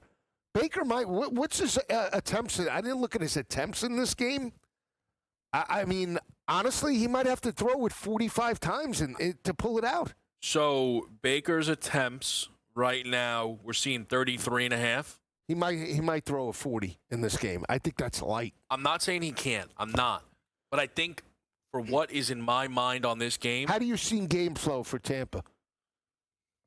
Baker might. What's his attempts? I didn't look at his attempts in this game. I mean, honestly, he might have to throw it 45 times to pull it out. So Baker's attempts right now, we're seeing 33.5. He might throw a 40 in this game. I think that's light. I'm not saying he can't. I'm not. But I think for what is in my mind on this game. How do you see game flow for Tampa?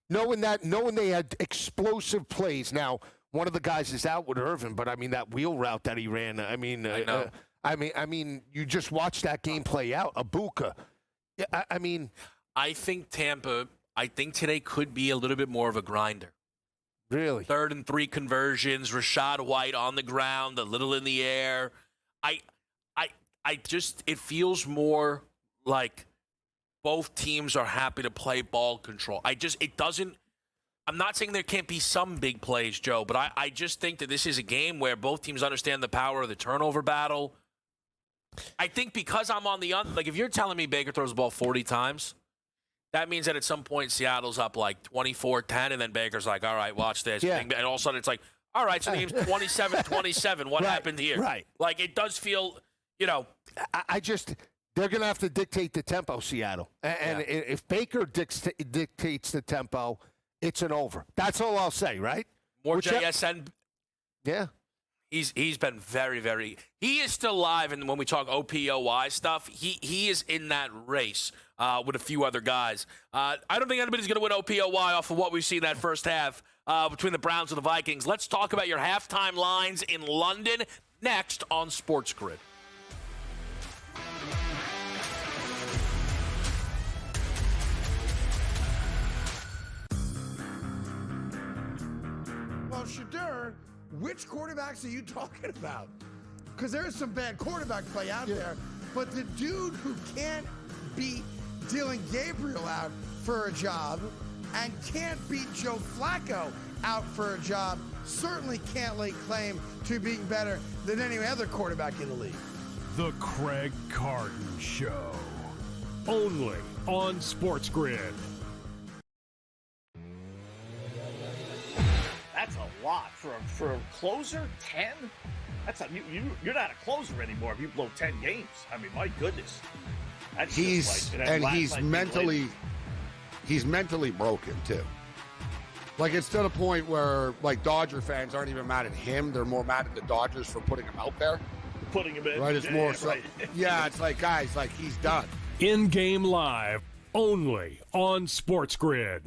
Knowing they had explosive plays. Now, one of the guys is out with Irvin, but I mean that wheel route that he ran. I mean, I know. I mean, you just watched that game play out. Ibuka. Yeah, I mean, I think Tampa. I think today could be a little bit more of a grinder. Really? 3rd and 3 conversions. Rashad White on the ground, a little in the air. It feels more like both teams are happy to play ball control. I'm not saying there can't be some big plays, Joe, but I just think that this is a game where both teams understand the power of the turnover battle. I think because I'm on if you're telling me Baker throws the ball 40 times, that means that at some point Seattle's up like 24-10, and then Baker's like, all right, watch this. Yeah. And all of a sudden it's like, all right, so the game's 27-27. What happened here? Right. Like, it does feel, they're going to have to dictate the tempo, Seattle. And if Baker dictates the tempo, it's an over. That's all I'll say, right? More JSN. Yeah. He's been very, very – he is still live, and when we talk OPOY stuff, he is in that race with a few other guys. I don't think anybody's going to win OPOY off of what we've seen that first half between the Browns and the Vikings. Let's talk about your halftime lines in London next on SportsGrid. Well, Shadur, which quarterbacks are you talking about? Because there is some bad quarterback play out there, but the dude who can't beat Dylan Gabriel out for a job and can't beat Joe Flacco out for a job certainly can't lay claim to being better than any other quarterback in the league. The Craig Carton Show. Only on SportsGrid. That's a lot for a closer. 10. That's you're not a closer anymore if you blow 10 games. I mean, my goodness. That's he's mentally broken too. Like, it's to the point where like Dodger fans aren't even mad at him; they're more mad at the Dodgers for putting him out there. Putting him in. Right? It's more so. Right. Yeah, it's like, guys, like, he's done. In-game live, only on SportsGrid.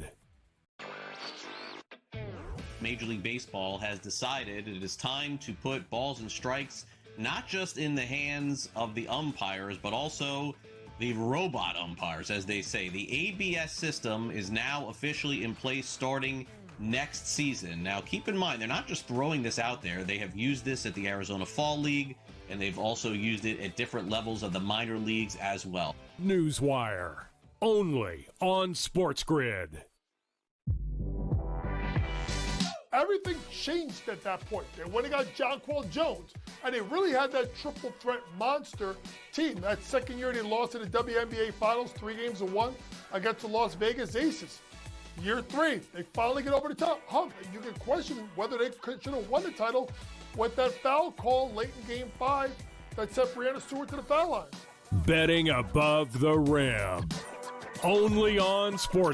Major League Baseball has decided it is time to put balls and strikes not just in the hands of the umpires, but also the robot umpires, as they say. The ABS system is now officially in place starting next season. Now, keep in mind, they're not just throwing this out there. They have used this at the Arizona Fall League, and they've also used it at different levels of the minor leagues as well. Newswire, only on SportsGrid. Everything changed at that point. They went and got Jonquel Jones, and they really had that triple threat monster team. That second year they lost in the WNBA Finals, 3-1 against the Las Vegas Aces. Year 3, they finally get over the top hump, and you can question whether they should have won the title with that foul call late in Game 5 that sent Brianna Stewart to the foul line. Betting above the rim. Only on Sports.